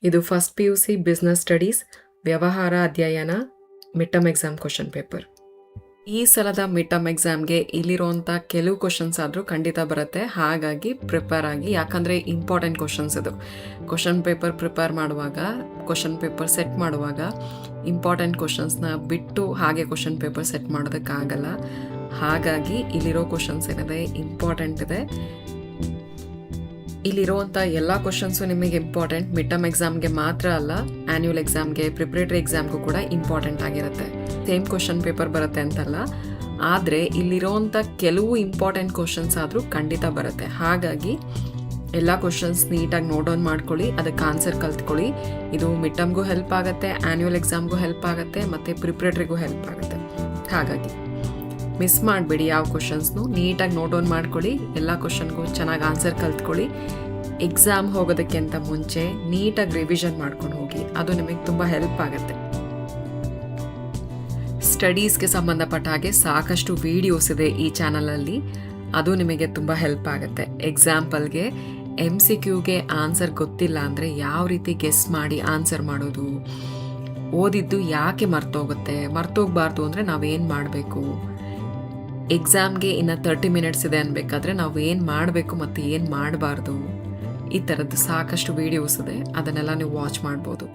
ಇದು first PUC business studies ವ್ಯವಹಾರ ಅಧ್ಯಯನ mid term exam question paper. ಈ ಸಲದ ಮಿಡ್ ಟರ್ಮ್ ಎಕ್ಸಾಮ್ಗೆ ಇಲ್ಲಿರುವಂಥ ಕೆಲವು ಕ್ವಶನ್ಸ್ ಆದರೂ ಖಂಡಿತ ಬರುತ್ತೆ. ಹಾಗಾಗಿ ಪ್ರಿಪೇರ್ ಆಗಿ, ಯಾಕಂದರೆ ಇಂಪಾರ್ಟೆಂಟ್ ಕ್ವಶನ್ಸ್ ಇದು. ಕ್ವಶನ್ ಪೇಪರ್ ಪ್ರಿಪೇರ್ ಮಾಡುವಾಗ, ಕ್ವಶನ್ ಪೇಪರ್ ಸೆಟ್ ಮಾಡುವಾಗ ಇಂಪಾರ್ಟೆಂಟ್ ಕ್ವಶನ್ಸ್ನ ಬಿಟ್ಟು ಹಾಗೆ ಕ್ವಶನ್ ಪೇಪರ್ ಸೆಟ್ ಮಾಡೋದಕ್ಕಾಗಲ್ಲ. ಹಾಗಾಗಿ ಇಲ್ಲಿರೋ ಕ್ವಶನ್ಸ್ ಏನಿದೆ ಇಂಪಾರ್ಟೆಂಟ್ ಇದೆ. ಇಲ್ಲಿರುವಂಥ ಎಲ್ಲ ಕ್ವಶನ್ಸು ನಿಮಗೆ ಇಂಪಾರ್ಟೆಂಟ್. ಮಿಡ್ ಟರ್ಮ್ ಎಕ್ಸಾಮ್ಗೆ ಮಾತ್ರ ಅಲ್ಲ, ಆ್ಯನ್ಯುವಲ್ ಎಕ್ಸಾಮ್ಗೆ, ಪ್ರಿಪ್ರೇಟರಿ ಎಕ್ಸಾಮ್ಗೂ ಕೂಡ ಇಂಪಾರ್ಟೆಂಟ್ ಆಗಿರುತ್ತೆ. ಸೇಮ್ ಕ್ವಶನ್ ಪೇಪರ್ ಬರುತ್ತೆ ಅಂತಲ್ಲ, ಆದರೆ ಇಲ್ಲಿರೋವಂಥ ಕೆಲವು ಇಂಪಾರ್ಟೆಂಟ್ ಕ್ವಶನ್ಸ್ ಆದರೂ ಖಂಡಿತ ಬರುತ್ತೆ. ಹಾಗಾಗಿ ಎಲ್ಲ ಕ್ವಶನ್ಸ್ ನೀಟಾಗಿ ನೋಟ್ ಡೌನ್ ಮಾಡ್ಕೊಳ್ಳಿ, ಅದಕ್ಕೆ ಆನ್ಸರ್ ಕಲ್ತ್ಕೊಳ್ಳಿ. ಇದು ಮಿಡ್ ಟರ್ಮ್ಗೂ ಹೆಲ್ಪ್ ಆಗುತ್ತೆ, ಆ್ಯನ್ಯುವಲ್ ಎಕ್ಸಾಮ್ಗೂ ಹೆಲ್ಪ್ ಆಗುತ್ತೆ, ಮತ್ತು ಪ್ರಿಪ್ರೇಟರಿಗೂ ಹೆಲ್ಪ್ ಆಗುತ್ತೆ. ಹಾಗಾಗಿ ಮಿಸ್ ಮಾಡಬೇಡಿ ಯಾವ ಕ್ವಶನ್ಸ್ನು. ನೀಟಾಗಿ ನೋಟ್ ಡೌನ್ ಮಾಡ್ಕೊಳ್ಳಿ, ಎಲ್ಲ ಕ್ವಶನ್ಗೂ ಚೆನ್ನಾಗಿ ಆನ್ಸರ್ ಕಲ್ತ್ಕೊಳ್ಳಿ. ಎಕ್ಸಾಮ್ ಹೋಗೋದಕ್ಕಿಂತ ಮುಂಚೆ ನೀಟಾಗಿ ರಿವಿಷನ್ ಮಾಡ್ಕೊಂಡು ಹೋಗಿ, ಅದು ನಿಮಗೆ ತುಂಬ ಹೆಲ್ಪ್ ಆಗುತ್ತೆ. ಸ್ಟಡೀಸ್ಗೆ ಸಂಬಂಧಪಟ್ಟ ಹಾಗೆ ಸಾಕಷ್ಟು ವಿಡಿಯೋಸ್ ಇದೆ ಈ ಚಾನಲಲ್ಲಿ, ಅದು ನಿಮಗೆ ತುಂಬ ಹೆಲ್ಪ್ ಆಗುತ್ತೆ. ಎಕ್ಸಾಂಪಲ್ಗೆ MCQಗೆ ಆನ್ಸರ್ ಗೊತ್ತಿಲ್ಲ ಅಂದರೆ ಯಾವ ರೀತಿ ಗೆಸ್ ಮಾಡಿ ಆನ್ಸರ್ ಮಾಡೋದು, ಓದಿದ್ದು ಯಾಕೆ ಮರ್ತೋಗುತ್ತೆ, ಮರ್ತೋಗ್ಬಾರ್ದು ಅಂದರೆ ನಾವೇನು ಮಾಡಬೇಕು, ಎಕ್ಸಾಮ್ಗೆ ಇನ್ನು 30 ಮಿನಿಟ್ಸ್ ಇದೆ ಅನ್ಬೇಕಾದ್ರೆ ನಾವು ಏನು ಮಾಡಬೇಕು ಮತ್ತು ಏನು ಮಾಡಬಾರ್ದು, ಈ ಥರದ್ದು ಸಾಕಷ್ಟು ವಿಡಿಯೋಸ್ ಇದೆ. ಅದನ್ನೆಲ್ಲ ನೀವು ವಾಚ್ ಮಾಡ್ಬೋದು.